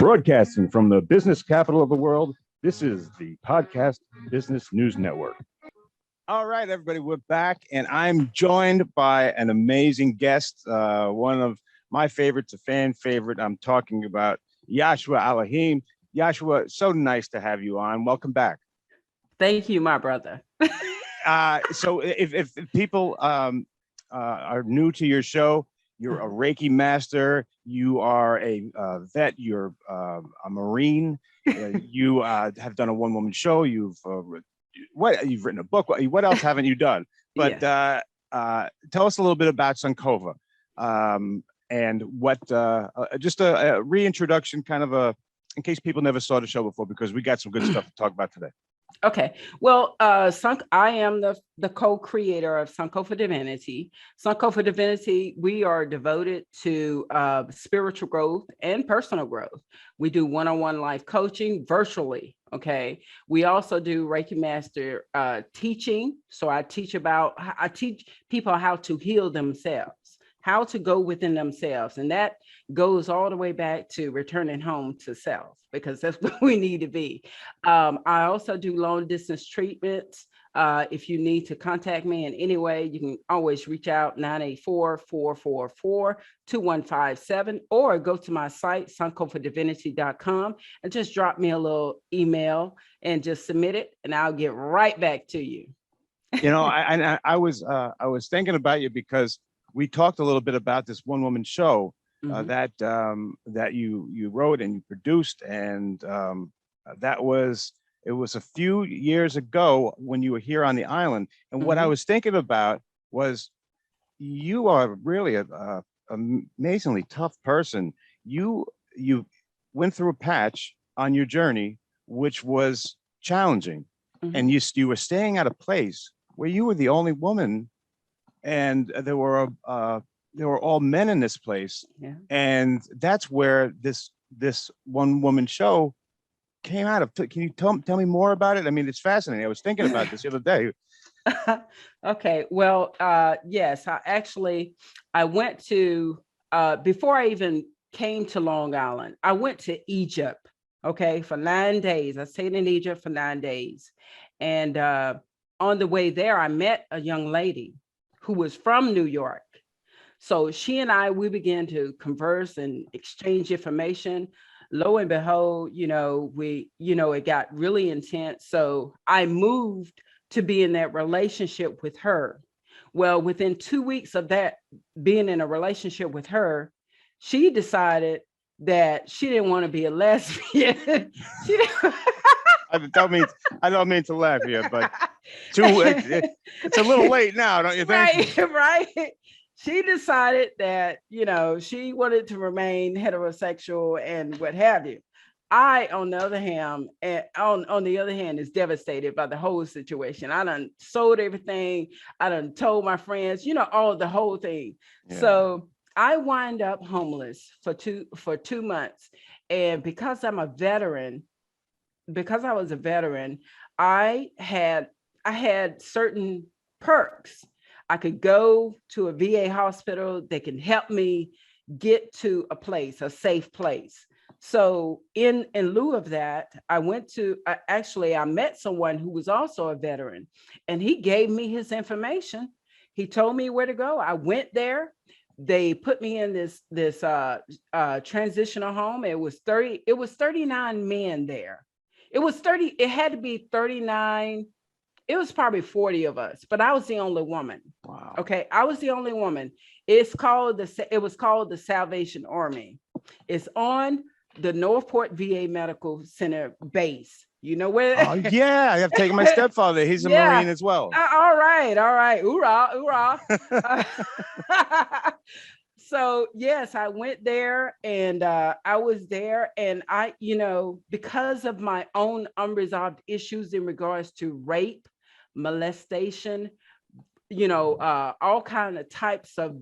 Broadcasting from the business capital of the world, this is the Podcast Business News Network. All right, everybody, we're back, and I'm joined by an amazing guest, one of my favorites, a fan favorite. I'm talking about Yashu'a Eloheem. Yashu'a, so nice to have you on. Welcome back. Thank you, my brother. So if people are new to your show, you're a Reiki master, you are a vet, you're a Marine, you have done a one-woman show, you've written a book. What else haven't you done? But yes. Tell us a little bit about Sunkova, and what just a reintroduction, kind of in case people never saw the show before, because we got some good stuff to talk about today. Okay. Well, I am the co-creator of Sunkofadivi. Sunkofadivi, we are devoted to spiritual growth and personal growth. We do one-on-one life coaching virtually. Okay. We also do Reiki Master teaching. So I teach people how to heal themselves, how to go within themselves. And that goes all the way back to returning home to self, because that's what we need to be. I also do long distance treatments. If you need to contact me in any way, you can always reach out 984-444-2157, or go to my site, sunkofadivinity.com, and just drop me a little email and just submit it, and I'll get right back to you. You know, I was thinking about you because we talked a little bit about this one-woman show that you wrote and you produced, and it was a few years ago when you were here on the island. And what I was thinking about was, you are really a amazingly tough person. You went through a patch on your journey which was challenging, and you were staying at a place where you were the only woman, and there were all men in this place. Yeah. And that's where this one-woman show came out of. Can you tell me more about it? I mean, it's fascinating. I was thinking about this the other day. Okay. Well, yes, I went to, before I even came to Long Island, I went to Egypt, okay, for 9 days. I stayed in Egypt for 9 days. And on the way there, I met a young lady who was from New York. So she and we began to converse and exchange information. Lo and behold, it got really intense. So I moved to be in that relationship with her. Well, within 2 weeks of that, being in a relationship with her, she decided that she didn't want to be a lesbian. I don't mean to laugh here, but it's a little late now, don't you think? Right. She decided that, she wanted to remain heterosexual and what have you. I, on the other hand, is devastated by the whole situation. I done sold everything. I done told my friends, the whole thing. Yeah. So I wind up homeless for 2 months. And because I was a veteran, I had certain perks. I could go to a VA hospital. They can help me get to a safe place. So in lieu of that, I met someone who was also a veteran, and he gave me his information. He told me where to go. I went there. They put me in this transitional home. It was 39 men there. It had to be 39. It was probably 40 of us, but I was the only woman. Wow. Okay. I was the only woman. It was called the Salvation Army. It's on the Northport VA Medical Center base. You know where? Oh, yeah. I have taken my stepfather. He's a Marine as well. All right. Hoorah. So yes, I went there, and I was there, and I, because of my own unresolved issues in regards to rape, molestation, all kind of types of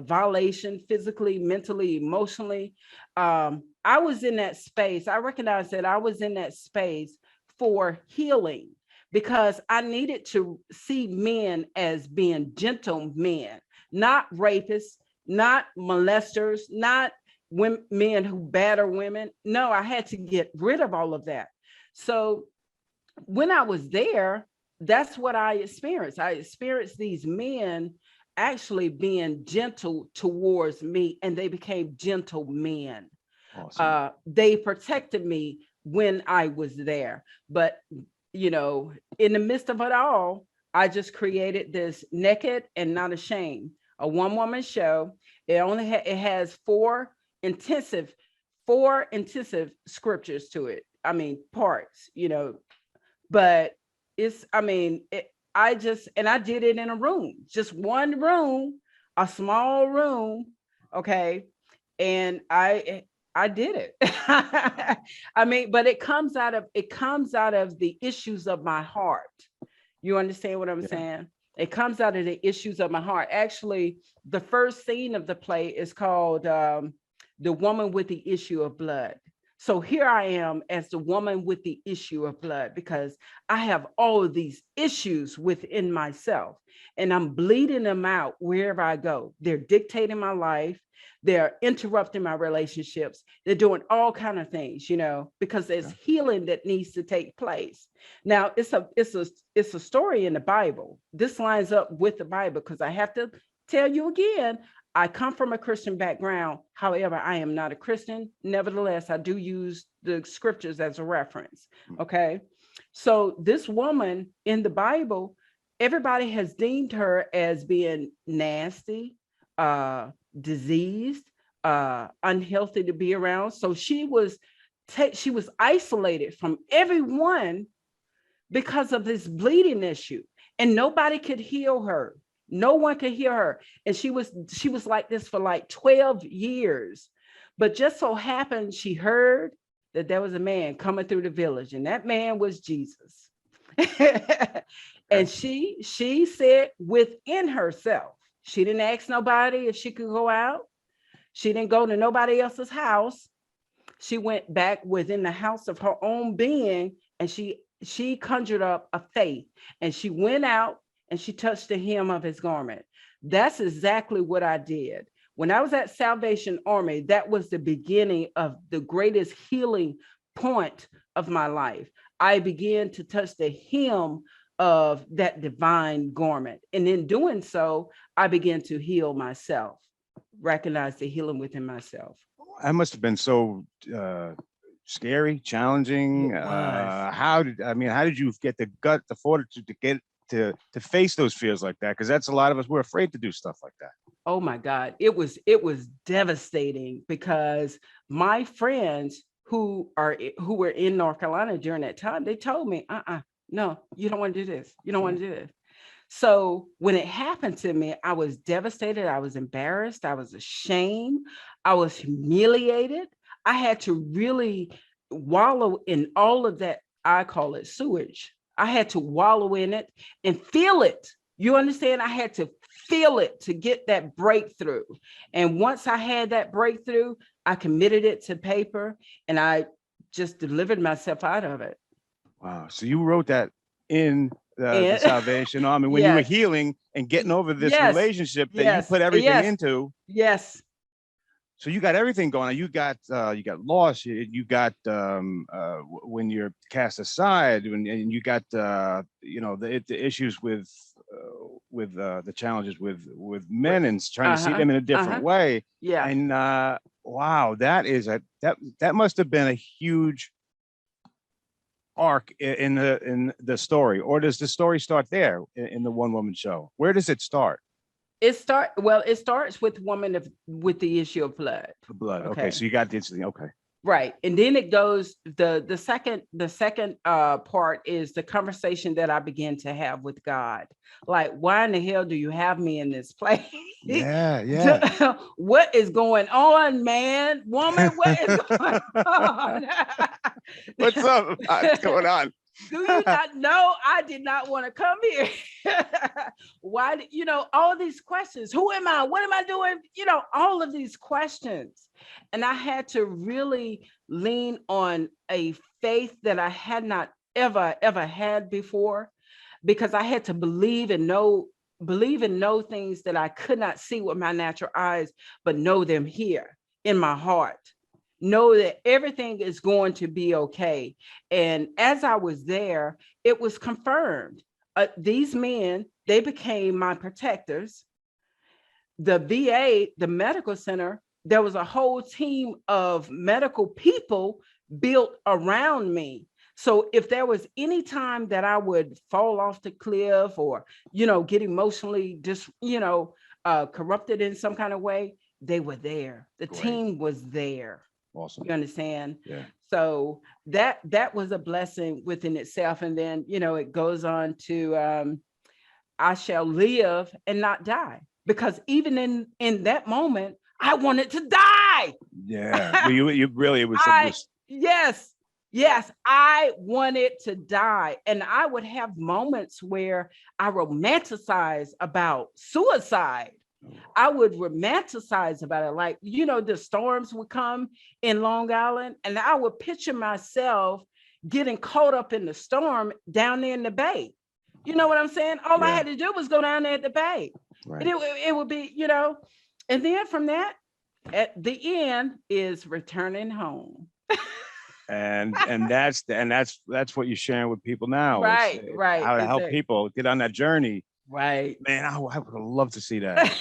violation, physically, mentally, emotionally. I was in that space. I recognized that I was in that space for healing, because I needed to see men as being gentle men, not rapists, not molesters, not men who batter women. No, I had to get rid of all of that. So when I was there, that's what I experienced. I experienced these men actually being gentle towards me, and they became gentle men. Awesome. They protected me when I was there. But, in the midst of it all, I just created this Naked and Not Ashamed, a one-woman show. It has four intensive scriptures to it. I mean, parts, but I did it in a room, just one room, a small room. Okay. And I did it. But it comes out of the issues of my heart. You understand what I'm saying? It comes out of the issues of my heart. Actually, the first scene of the play is called The Woman with the Issue of Blood. So here I am as the woman with the issue of blood, because I have all of these issues within myself, and I'm bleeding them out wherever I go. They're dictating my life. They're interrupting my relationships. They're doing all kind of things, because there's healing that needs to take place. Now, it's a story in the Bible. This lines up with the Bible, because I have to tell you again, I come from a Christian background. However, I am not a Christian. Nevertheless, I do use the scriptures as a reference. Okay. So this woman in the Bible, everybody has deemed her as being nasty, diseased, unhealthy to be around. So she was isolated from everyone because of this bleeding issue, and nobody could heal her. No one could hear her. And she was like this for like 12 years. But just so happened, she heard that there was a man coming through the village, and that man was Jesus. And she said within herself, she didn't ask nobody if she could go out. She didn't go to nobody else's house. She went back within the house of her own being, and she conjured up a faith, and she went out and she touched the hem of his garment. That's exactly what I did. When I was at Salvation Army, that was the beginning of the greatest healing point of my life. I began to touch the hem of that divine garment. And in doing so, I began to heal myself, recognize the healing within myself. That must have been so scary, challenging. How did you get the gut, the fortitude to get to face those fears like that? Because that's a lot of us, we're afraid to do stuff like that. Oh my God, it was devastating, because my friends who were in North Carolina during that time, they told me, no, you don't want to do this. You don't want to do this. So when it happened to me, I was devastated. I was embarrassed. I was ashamed. I was humiliated. I had to really wallow in all of that. I call it sewage. I had to wallow in it and feel it. You understand? I had to feel it to get that breakthrough. And once I had that breakthrough, I committed it to paper, and I just delivered myself out of it. Wow. So you wrote that in the Salvation Army when you were healing and getting over this relationship that you put everything into. Yes. So you got everything going on. You got lost. You got when you're cast aside, and you got the issues with the challenges with men and trying to see them in a different way. Yeah. And wow, that must have been a huge arc in the story. Or does the story start there in the one woman show? Where does it start? It starts with woman with the issue of blood. The blood. Okay. So you got this. Okay. Right. And then it goes, the second part is the conversation that I began to have with God. Like, why in the hell do you have me in this place? Yeah. What is going on, man? Woman, what is going on? What's up? What's going on? Do you not know I did not want to come here? Why, all these questions. Who am I? What am I doing? All of these questions. And I had to really lean on a faith that I had not ever had before, because I had to believe and know things that I could not see with my natural eyes, but know them here in my heart. Know that everything is going to be okay. And as I was there, it was confirmed. These men, they became my protectors. The VA, the medical center, there was a whole team of medical people built around me. So if there was any time that I would fall off the cliff or, get emotionally just, corrupted in some kind of way, they were there. The Great. team was there. Awesome. You understand? Yeah. So that was a blessing within itself. And then, it goes on to I shall live and not die. Because even in that moment, I wanted to die. Yeah. Well, you really, it was, Yes, I wanted to die. And I would have moments where I romanticize about suicide. I would romanticize about it. Like, the storms would come in Long Island, and I would picture myself getting caught up in the storm down there in the bay. You know what I'm saying? All I had to do was go down there at the bay. right. And it would be, and then from that, at the end is returning home. And that's what you're sharing with people now. Right, It's right. how to help exactly. people get on that journey. Right. Man, I would love to see that.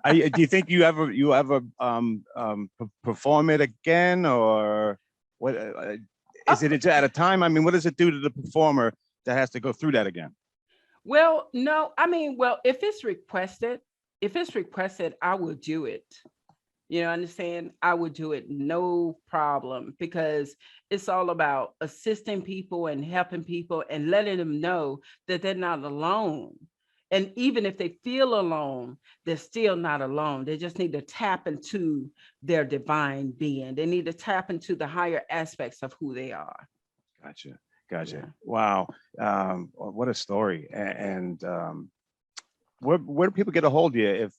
Do you think you ever perform it again, or what? Is it at a time? I mean, what does it do to the performer that has to go through that again? Well, no, I mean, if it's requested, I will do it. You know, understand? I would do it, no problem, because it's all about assisting people and helping people and letting them know that they're not alone. And even if they feel alone, they're still not alone. They just need to tap into their divine being. They need to tap into the higher aspects of who they are. Gotcha. Yeah. Wow. What a story. And where do people get a hold of you if,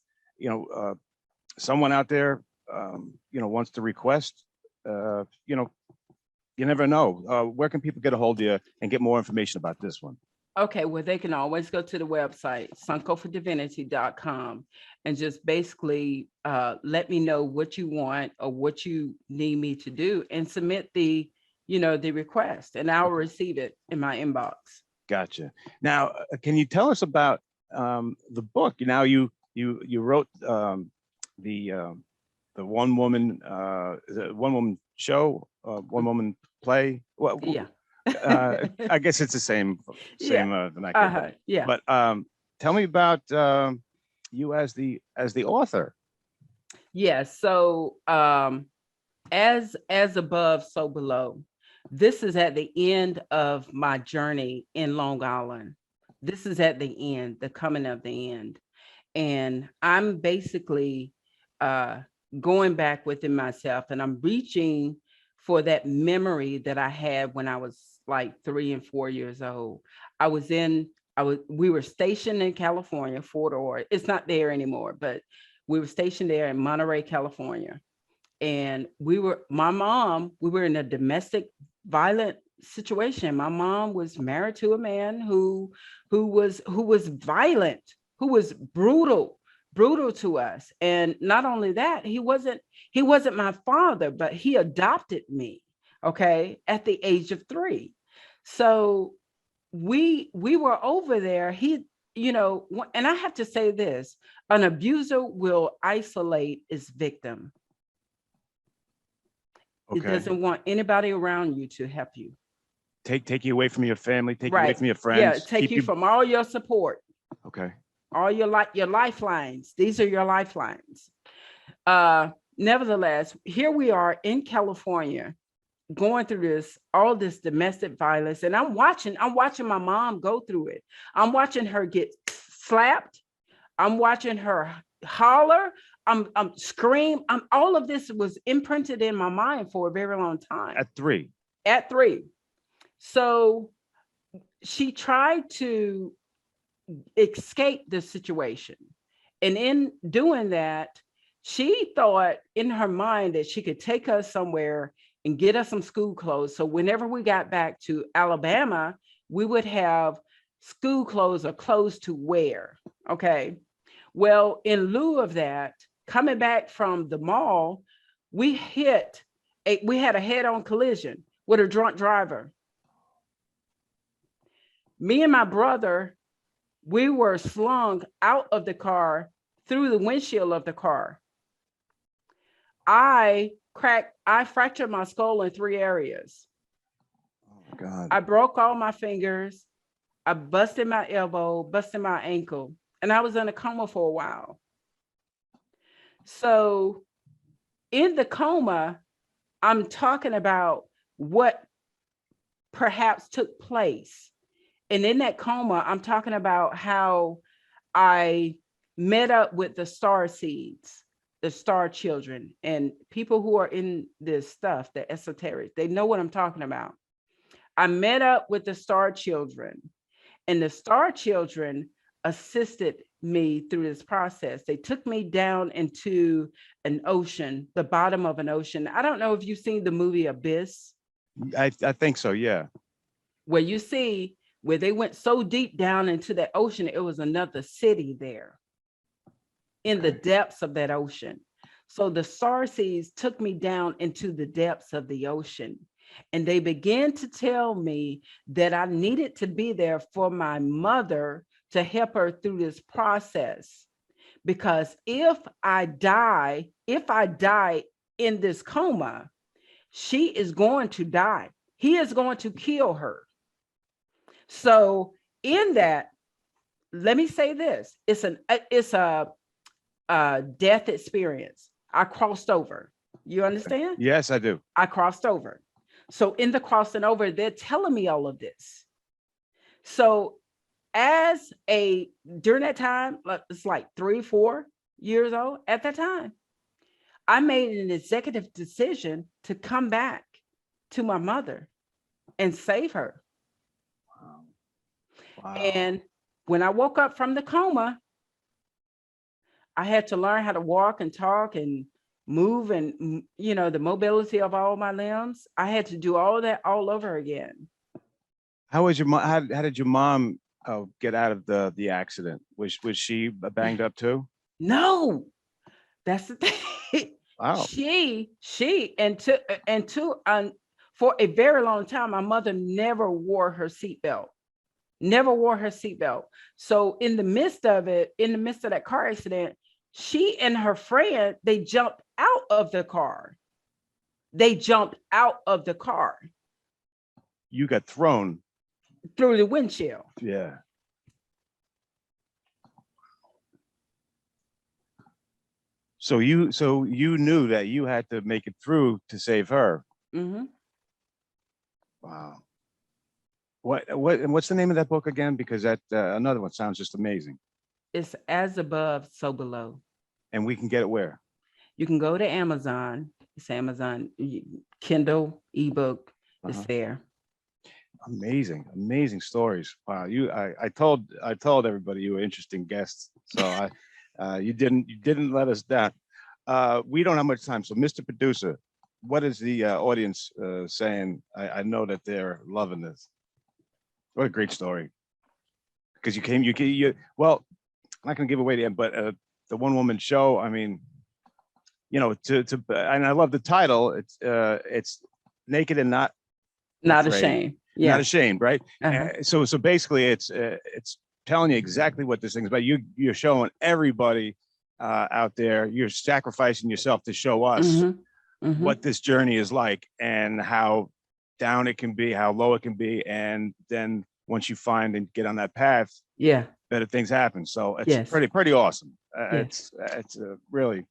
someone out there, wants to request, you never know. Where can people get a hold of you and get more information about this one? Okay, well, they can always go to the website, sunkofadivinity.com, and just basically let me know what you want or what you need me to do and submit the request, and I'll receive it in my inbox. Gotcha. Now, can you tell us about the book? Now, you wrote the one woman show, one woman play. Yeah. I guess it's the same vernacular. Yeah. But tell me about you as the author. Yeah. So as above, so below. This is at the end of my journey in Long Island. This is at the end, the coming of the end. And I'm basically going back within myself, and I'm reaching for that memory that I had when I was like 3 and 4 years old. We were stationed in California, Fort Ord. It's not there anymore, but we were stationed there in Monterey, California. And we were in a domestic violent situation. My mom was married to a man who was violent, who was brutal to us. And not only that, he wasn't my father, but he adopted me, okay, at the age of 3. So we were over there. He, and I have to say this, an abuser will isolate its victim. Okay. It doesn't want anybody around you to help you. Take you away from your family, take you away from your friends. Yeah, take you from all your support. Okay. All your lifelines. These are your lifelines. Nevertheless, here we are in California going through all this domestic violence. And I'm watching my mom go through it. I'm watching her get slapped. I'm watching her holler. I'm scream. All of this was imprinted in my mind for a very long time. At 3. So she tried to escape the situation. And in doing that, she thought in her mind that she could take us somewhere and get us some school clothes. So whenever we got back to Alabama, we would have school clothes or clothes to wear. Okay. Well, in lieu of that, coming back from the mall, we had a head-on collision with a drunk driver. Me and my brother, we were slung out of the car through the windshield of the car. I fractured my skull in 3 areas. Oh God. I broke all my fingers. I busted my elbow, busted my ankle, and I was in a coma for a while. So in the coma, I'm talking about what perhaps took place. And in that coma, I'm talking about how I met up with the star seeds, the star children, and people who are in this stuff, the esoteric, they know what I'm talking about. I met up with the star children, and the star children assisted me through this process. They took me down into an ocean, the bottom of an ocean. I don't know if you've seen the movie Abyss. I think so. Yeah. Where you see where they went so deep down into that ocean, it was another city there in the depths of that ocean. So the star seeds took me down into the depths of the ocean. And they began to tell me that I needed to be there for my mother to help her through this process. Because if I die in this coma, she is going to die. He is going to kill her. So in that, let me say this: it's a death experience. I crossed over. You understand? Yes, I do. I crossed over. So in the crossing over, they're telling me all of this. So during that time, it's like 3-4 years old at that time, I made an executive decision to come back to my mother and save her. Wow. And when I woke up from the coma, I had to learn how to walk and talk and move, and the mobility of all my limbs. I had to do all that all over again. How was your mom? How did your mom get out of the accident? Was she banged up too? No, that's the thing. Wow. For a very long time, my mother never wore her seatbelt. Never wore her seatbelt. So in the midst of that car accident, she and her friend, they jumped out of the car. You got thrown through the windshield. Yeah. So you knew that you had to make it through to save her. Mm-hmm. Wow. What's the name of that book again? Because that another one sounds just amazing. It's As Above, So Below. And we can get it where? You can go to Amazon. It's Amazon Kindle ebook. It's there. Amazing stories. Wow. I told everybody you were interesting guests. So you didn't let us down. We don't have much time. So Mr. Producer, what is the audience saying? I know that they're loving this. What a great story. Because well, I'm not going to give away the end, but the one woman show, I mean, and I love the title. It's Naked and Not Ashamed. Yeah. Not ashamed, right? Uh-huh. So basically it's telling you exactly what this thing is about. You're showing everybody out there, you're sacrificing yourself to show us what this journey is like and how down it can be, how low it can be. And then once you find and get on that path, better things happen. So it's pretty awesome. It's really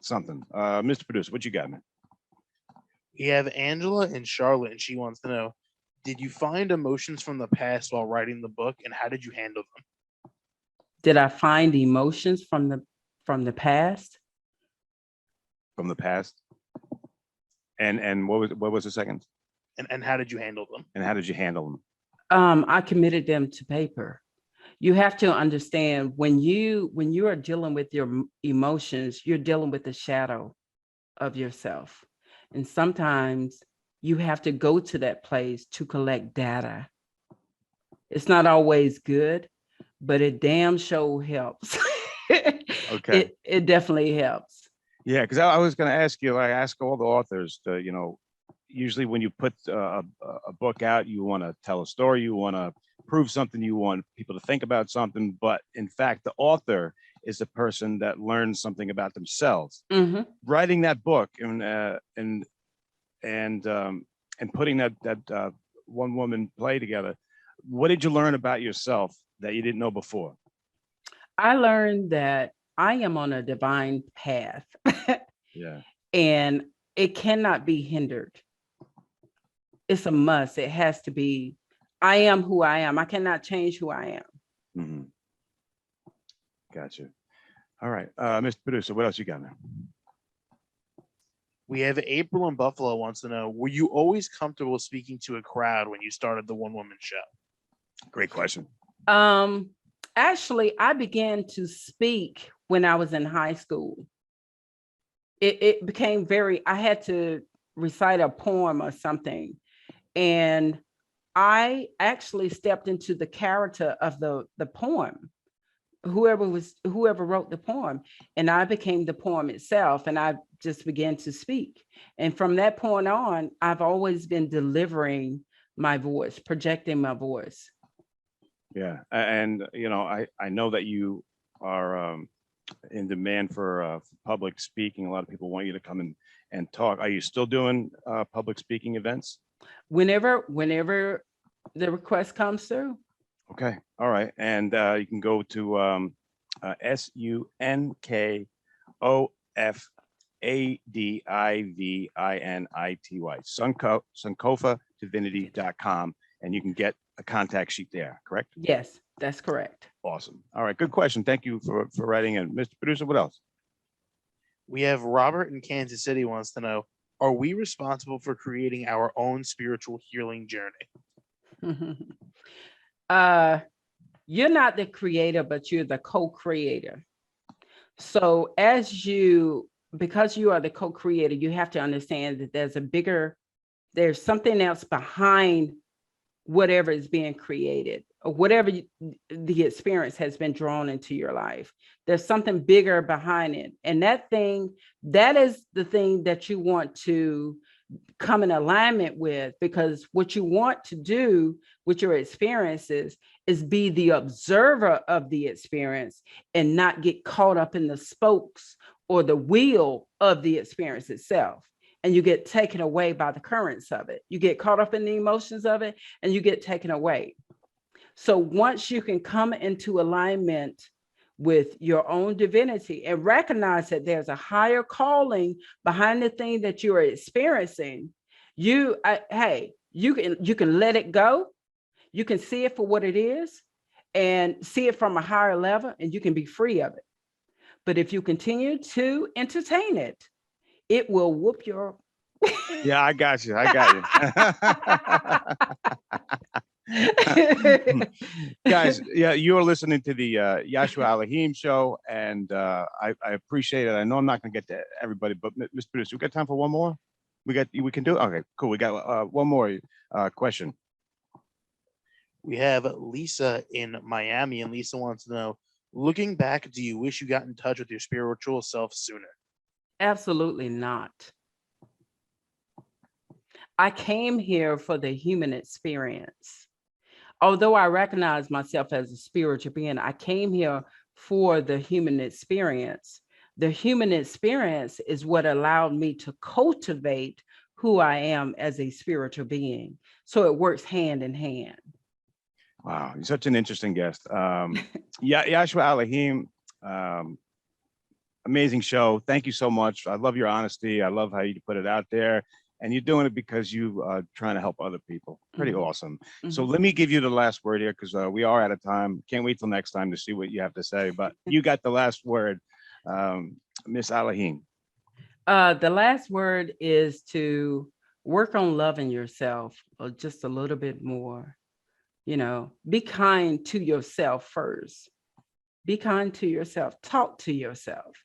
something. Mr. Producer, what you got, man? We have Angela and Charlotte, and she wants to know, did you find emotions from the past while writing the book, and how did you handle them? Did I find emotions from the past? From the past. And what was the second? And how did you handle them? And how did you handle them? I committed them to paper. You have to understand when you are dealing with your emotions, you're dealing with the shadow of yourself. And sometimes you have to go to that place to collect data. It's not always good, but it damn sure helps. Okay. It definitely helps. Yeah, because I was going to ask you, I ask all the authors to, usually when you put a book out, you want to tell a story, you want to prove something, you want people to think about something. But in fact, the author is the person that learns something about themselves. Hmm. Writing that book and putting that one woman play together, what did you learn about yourself that you didn't know before? I learned that I am on a divine path Yeah. and it cannot be hindered. It's a must. It has to be. I am who I am. I cannot change who I am. Mm-hmm. Gotcha. All right. Mr. Producer, what else you got now? We have April in Buffalo wants to know, were you always comfortable speaking to a crowd when you started the one woman show? Great question. Um, Actually, I began to speak when I was in high school. It became I had to recite a poem or something. And I actually stepped into the character of the poem, whoever wrote the poem, and I became the poem itself, and I just began to speak. And from that point on, I've always been delivering my voice, projecting my voice. Yeah. And, I know that you are in demand for public speaking. A lot of people want you to come and talk. Are you still doing public speaking events? Whenever the request comes through. Okay. All right. And you can go to Sunkofadivinity, Sunkofadivinity.com, and you can get a contact sheet there, correct? Yes, that's correct. Awesome. All right. Good question. Thank you for writing in. Mr. Producer, what else? We have Robert in Kansas City wants to know, are we responsible for creating our own spiritual healing journey? You're not the creator, but you're the co-creator. So because you are the co-creator, you have to understand that there's something else behind whatever is being created, or whatever the experience has been drawn into your life. There's something bigger behind it. And that is the thing that you want to come in alignment with, because what you want to do with your experiences is be the observer of the experience and not get caught up in the spokes or the wheel of the experience itself. And you get taken away by the currents of it. You get caught up in the emotions of it and you get taken away. So once you can come into alignment with your own divinity and recognize that there's a higher calling behind the thing that you are experiencing, you can let it go. You can see it for what it is and see it from a higher level, and you can be free of it. But if you continue to entertain it, it will whoop your Yeah, I got you. Guys, yeah, you're listening to the Yashu'a Eloheem show, and I appreciate it. I know I'm not going to get to everybody, but Mr. Producer, we got time for one more? We can do it? Okay, cool. We got one more question. We have Lisa in Miami, and Lisa wants to know, looking back, do you wish you got in touch with your spiritual self sooner? Absolutely not. I came here for the human experience. Although I recognize myself as a spiritual being, I came here for the human experience. The human experience is what allowed me to cultivate who I am as a spiritual being. So it works hand in hand. Wow, you're such an interesting guest. Yashu'a Eloheem, amazing show. Thank you so much. I love your honesty. I love how you put it out there. And you're doing it because you are trying to help other people. Pretty awesome. So let me give you the last word here, because we are out of time. Can't wait till next time to see what you have to say. But you got the last word, Miss Eloheem. The last word is to work on loving yourself just a little bit more. Be kind to yourself first. Be kind to yourself. Talk to yourself,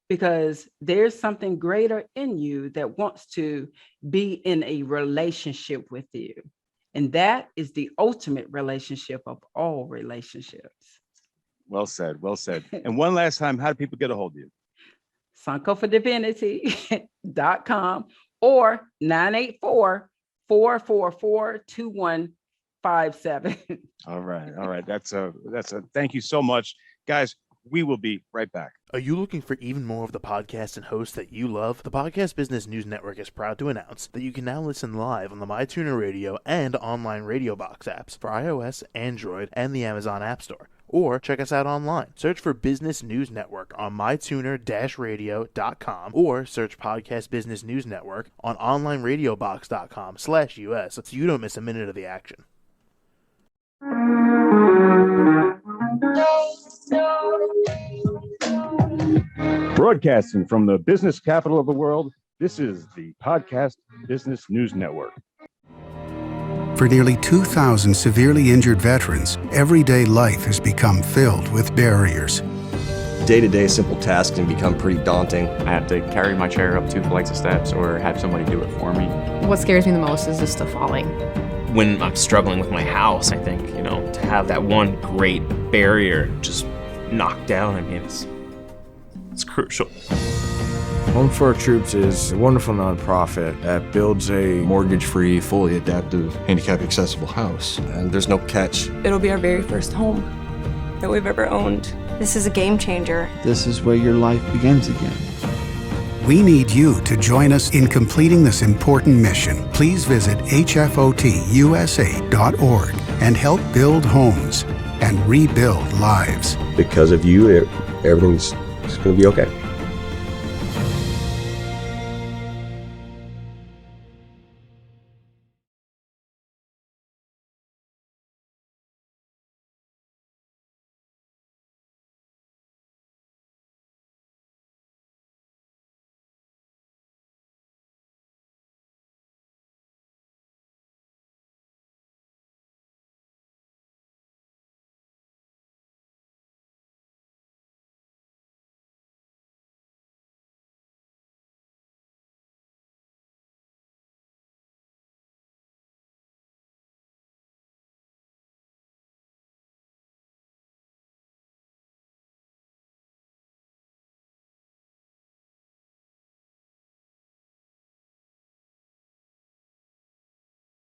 because there's something greater in you that wants to be in a relationship with you. And that is the ultimate relationship of all relationships. Well said. Well said. And one last time, how do people get a hold of you? Sunkofadivinity.com or 984-444-2157. All right. That's a thank you so much, guys. We will be right back. Are you looking for even more of the podcasts and hosts that you love? The Podcast Business News Network is proud to announce that you can now listen live on the MyTuner Radio and online Radio Box apps for iOS, Android, and the Amazon App Store. Or check us out online. Search for Business News Network on mytuner-radio.com or search Podcast Business News Network on onlineradiobox.com/US so you don't miss a minute of the action. Broadcasting from the business capital of the world, this is the Podcast Business News Network. For nearly 2,000 severely injured veterans, everyday life has become filled with barriers. Day-to-day simple tasks can become pretty daunting. I have to carry my chair up 2 flights of steps or have somebody do it for me. What scares me the most is just the falling. When I'm struggling with my house, I think, to have that one great barrier just knocked down, it's crucial. Home for Our Troops is a wonderful nonprofit that builds a Mortgage-free, fully adaptive, handicap-accessible house. And there's no catch. It'll be our very first home that we've ever owned. This is a game changer. This is where your life begins again. We need you to join us in completing this important mission. Please visit hfotusa.org and help build homes and rebuild lives. Because of you, everything's going to be okay.